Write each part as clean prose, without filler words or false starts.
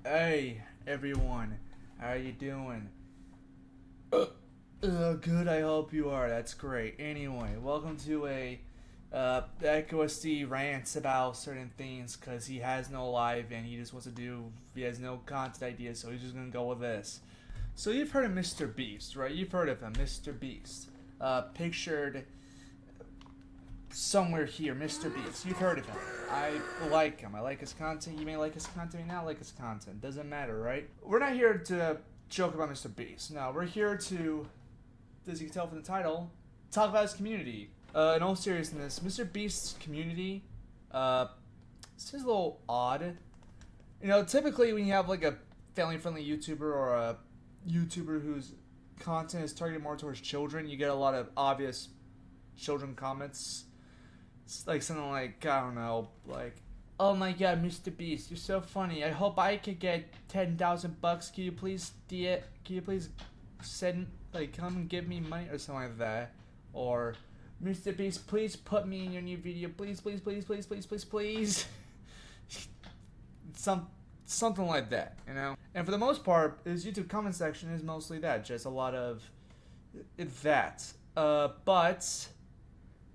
Hey, everyone. How are you doing? Good, I hope you are. That's great. Anyway, welcome to a Echo SD rants about certain things because he has no live and he just wants to do, he has no content ideas, so he's just gonna go with this. So you've heard of MrBeast, right? You've heard of him, MrBeast. Pictured somewhere here, MrBeast. You've heard of him. I like him. I like his content. You may like his content, you may not like his content. Doesn't matter, right? We're not here to joke about MrBeast. No, we're here to, as you can tell from the title, talk about his community. In all seriousness, MrBeast's community, it's just a little odd. You know, typically when you have like a family-friendly YouTuber or a YouTuber whose content is targeted more towards children, you get a lot of obvious children comments. It's like something like, I don't know, like, oh my god, MrBeast, you're so funny. I hope I could get 10,000 bucks. Can you please send, like, come and give me money or something like that? Or, MrBeast, please put me in your new video. Please, please, please, please, please, please, please. Something like that, you know? And for the most part, his YouTube comment section is mostly that. Just a lot of that. But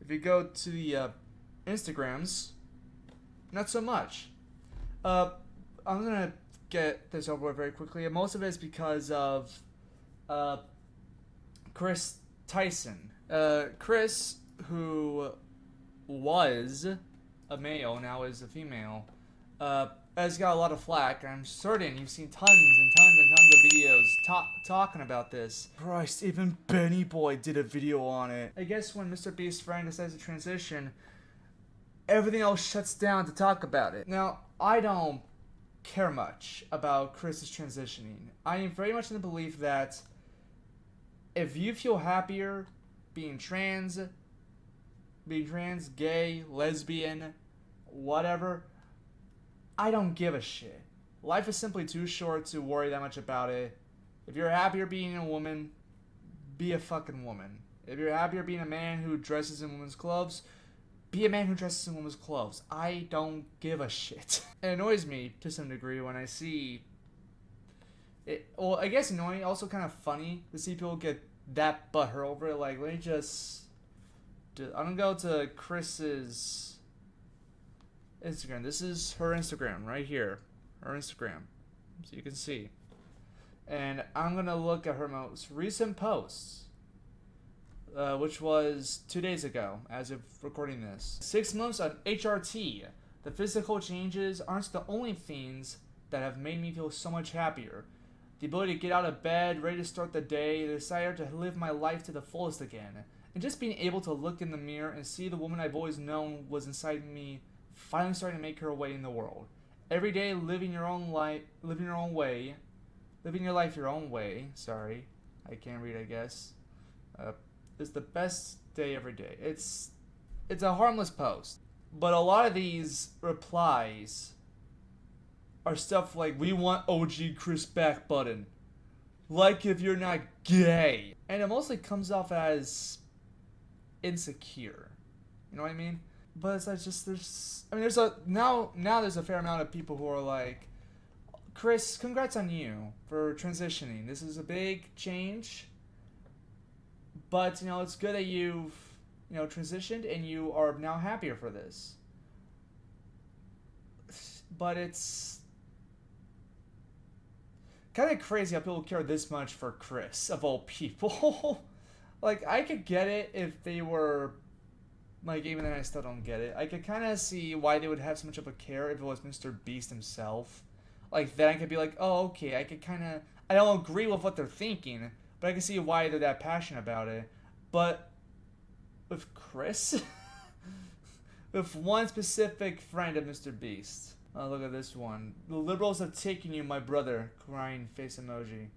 if you go to the Instagrams, not so much. I'm gonna get this over with very quickly. And most of it is because of Chris Tyson. Chris, who was a male, now is a female, has got a lot of flack. I'm certain you've seen tons and tons and tons of videos talking about this. Christ, even Benny Boy did a video on it. I guess when MrBeast's friend decides to transition, everything else shuts down to talk about it. Now, I don't care much about Chris's transitioning. I am very much in the belief that if you feel happier being trans, gay, lesbian, whatever, I don't give a shit. Life is simply too short to worry that much about it. If you're happier being a woman, be a fucking woman. If you're happier being a man who dresses in women's clothes, be a man who dresses in women's clothes. I don't give a shit. It annoys me to some degree when I see it. Well, I guess annoying, also kind of funny to see people get that butthurt over it. Like, let me just I'm gonna go to Chris's Instagram. This is her Instagram right here. Her Instagram. So you can see. And I'm going to look at her most recent posts. Which was 2 days ago, as of recording this. 6 months on HRT. The physical changes aren't the only things that have made me feel so much happier. The ability to get out of bed, ready to start the day, the desire to live my life to the fullest again. And just being able to look in the mirror and see the woman I've always known was inside me finally starting to make her way in the world. Every day, living your life your own way. Sorry, I can't read, I guess. It's the best day every day. It's a harmless post, but a lot of these replies are stuff like, we want OG Chris back button. Like if you're not gay. And it mostly comes off as insecure. You know what I mean? But it's like there's a fair amount of people who are like, Chris, congrats on you for transitioning. This is a big change. But, you know, it's good that you've, you know, transitioned and you are now happier for this. But it's kind of crazy how people care this much for Chris, of all people. Like, I could get it if they were, like, even then I still don't get it. I could kind of see why they would have so much of a care if it was MrBeast himself. Like, then I could be like, oh, okay, I could kind of, I don't agree with what they're thinking, but I can see why they're that passionate about it. But with Chris, with one specific friend of MrBeast. Oh, look at this one. The liberals have taken you, my brother. Crying face emoji.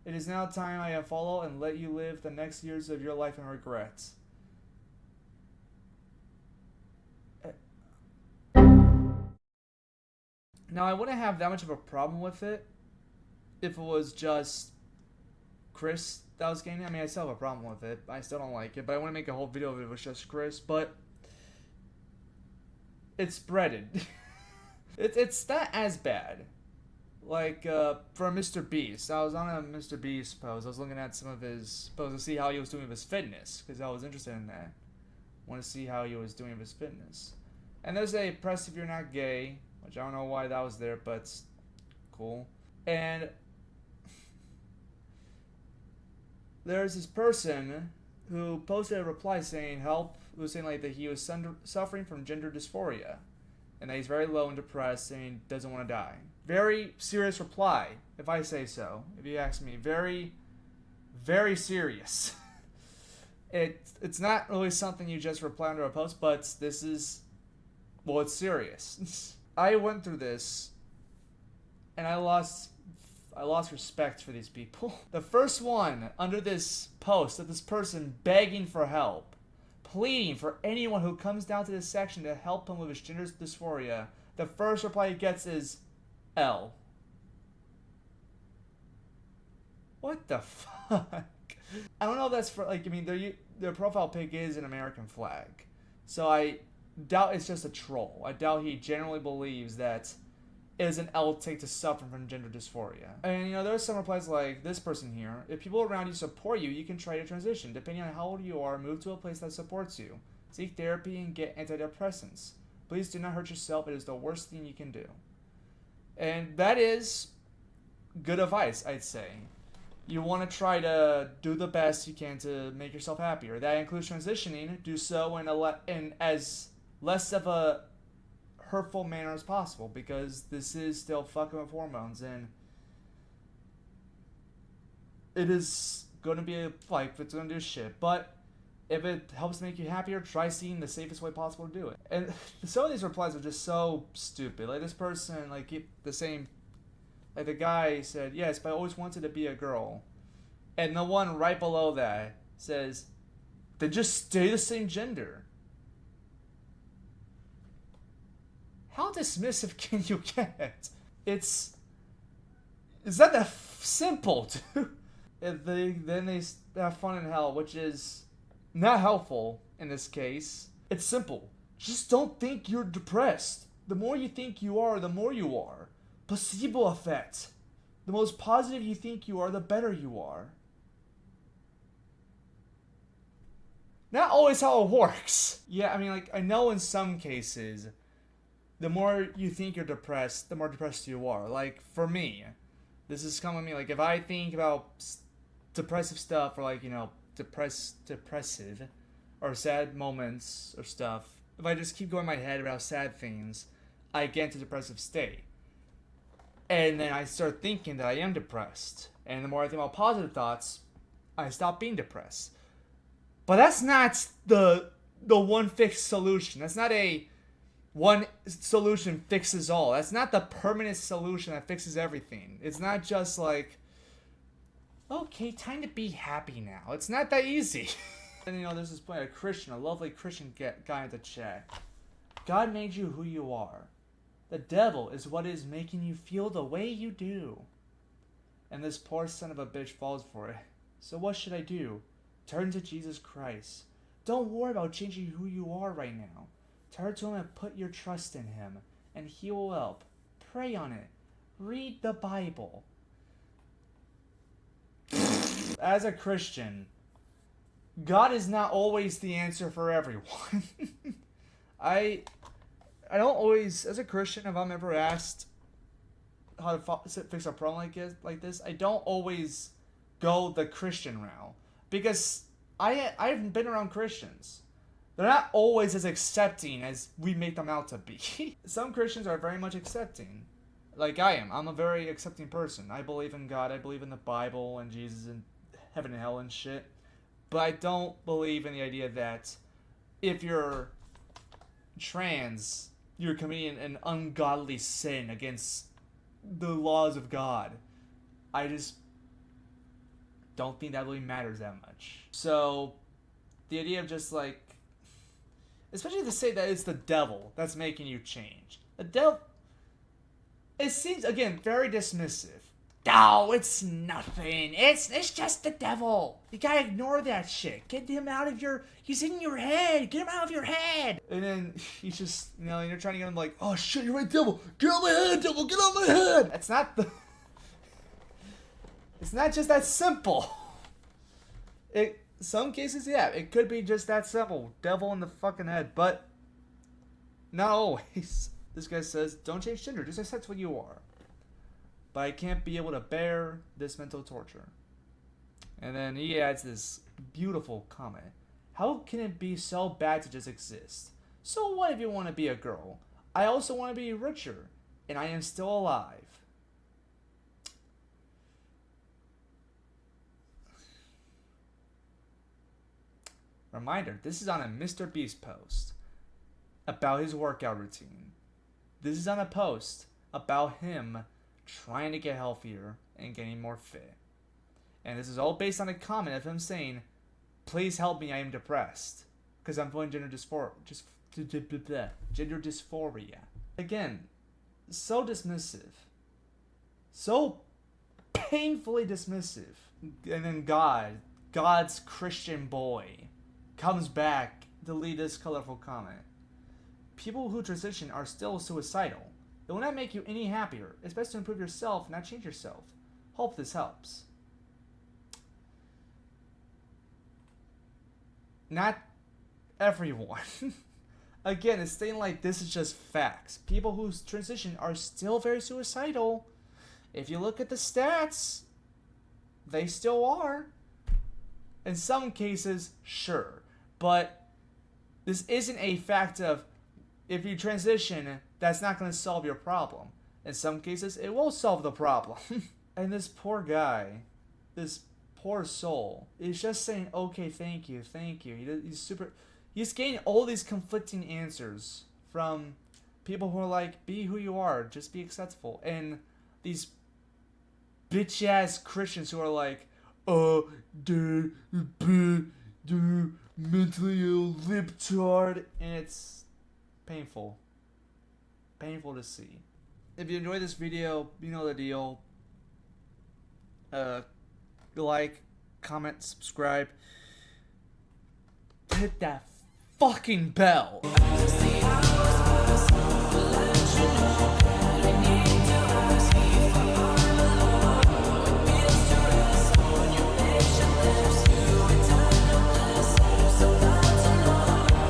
It is now time I unfollow and let you live the next years of your life in regrets. Now, I wouldn't have that much of a problem with it if it was just Chris that was getting it. I mean, I still have a problem with it. I still don't like it, but I want to make a whole video of it if it was just Chris. But it's spreaded. It's not as bad. Like, for MrBeast, I was on a MrBeast post. I was looking at some of his posts to see how he was doing with his fitness, because I was interested in that. Want to see how he was doing with his fitness. And there's a press if you're not gay, which I don't know why that was there, but it's cool. And there's this person who posted a reply saying help, who was saying like that he was suffering from gender dysphoria, and that he's very low and depressed and he doesn't want to die. Very serious reply, if I say so. If you ask me, very, very serious. It's not really something you just reply under a post, but this is, well, it's serious. I went through this, and I lost respect for these people. The first one under this post of this person begging for help, pleading for anyone who comes down to this section to help him with his gender dysphoria, the first reply he gets is L. What the fuck? I don't know if that's for, like, I mean, their profile pic is an American flag. So I doubt it's just a troll. I doubt he genuinely believes that it is an L take to suffer from gender dysphoria. And, you know, there's some replies like this person here. If people around you support you, you can try to transition. Depending on how old you are, move to a place that supports you. Seek therapy and get antidepressants. Please do not hurt yourself. It is the worst thing you can do. And that is good advice, I'd say. You want to try to do the best you can to make yourself happier. That includes transitioning. Do so in as less of a hurtful manner as possible, because this is still fucking with hormones, and it is going to be a fight. It's going to do shit. But if it helps make you happier, try seeing the safest way possible to do it. And some of these replies are just so stupid. Like this person, like keep the same. Like the guy said, yes, but I always wanted to be a girl. And the one right below that says, then just stay the same gender. How dismissive can you get? It's not that simple, dude. Then they have fun in hell, which is not helpful in this case. It's simple. Just don't think you're depressed. The more you think you are, the more you are. Placebo effect. The most positive you think you are, the better you are. Not always how it works. Yeah, I mean, like, I know in some cases, the more you think you're depressed, the more depressed you are. Like, for me, this is coming to me, like, if I think about depressive stuff, or like, you know, depressive, or sad moments, or stuff, if I just keep going in my head about sad things, I get into a depressive state. And then I start thinking that I am depressed. And the more I think about positive thoughts, I stop being depressed. But that's not the one fixed solution. That's not a one solution fixes all. That's not the permanent solution that fixes everything. It's not just like, okay, time to be happy now. It's not that easy. And you know, there's this point, a lovely Christian guy in the chat. God made you who you are. The devil is what is making you feel the way you do. And this poor son of a bitch falls for it. So what should I do? Turn to Jesus Christ. Don't worry about changing who you are right now. Turn to him and put your trust in him, and he will help. Pray on it. Read the Bible. As a Christian, God is not always the answer for everyone. I don't always, as a Christian, if I'm ever asked how to fix a problem like this, I don't always go the Christian route. Because I've been around Christians. They're not always as accepting as we make them out to be. Some Christians are very much accepting. Like I am. I'm a very accepting person. I believe in God. I believe in the Bible and Jesus and heaven and hell and shit. But I don't believe in the idea that if you're trans, you're committing an ungodly sin against the laws of God. I just don't think that really matters that much. So, the idea of just like, especially to say that it's the devil that's making you change. The devil, it seems, again, very dismissive. No, it's nothing. It's just the devil. You gotta ignore that shit. Get him out of your... He's in your head. Get him out of your head. And then he's just, you know, you're trying to get him like, oh shit, you're right, devil. Get out of my head, devil. Get out of my head. That's not the... It's not just that simple. Some cases, yeah, it could be just that simple. Devil in the fucking head, but not always. This guy says, don't change gender, just accept what you are. But I can't be able to bear this mental torture. And then he adds this beautiful comment. How can it be so bad to just exist? So what if you want to be a girl? I also want to be richer, and I am still alive. Reminder, this is on a MrBeast post about his workout routine. This is on a post about him trying to get healthier and getting more fit. And this is all based on a comment of him saying, please help me, I am depressed. Because I'm feeling gender dysphoria. Again, so dismissive. So painfully dismissive. And then God's Christian boy, comes back to leave this colorful comment. People who transition are still suicidal. It will not make you any happier. It's best to improve yourself, not change yourself. Hope this helps. Not everyone. Again, it's saying like this is just facts. People who transition are still very suicidal. If you look at the stats, they still are. In some cases, sure. But this isn't a fact of if you transition, that's not going to solve your problem. In some cases, it will solve the problem. And this poor guy, this poor soul, is just saying, okay, thank you, thank you. He's getting all these conflicting answers from people who are like, be who you are, just be acceptable. And these bitch-ass Christians who are like, mentally ill libtard, and it's painful. Painful to see. If you enjoyed this video, you know the deal. Like, comment, subscribe. Hit that fucking bell.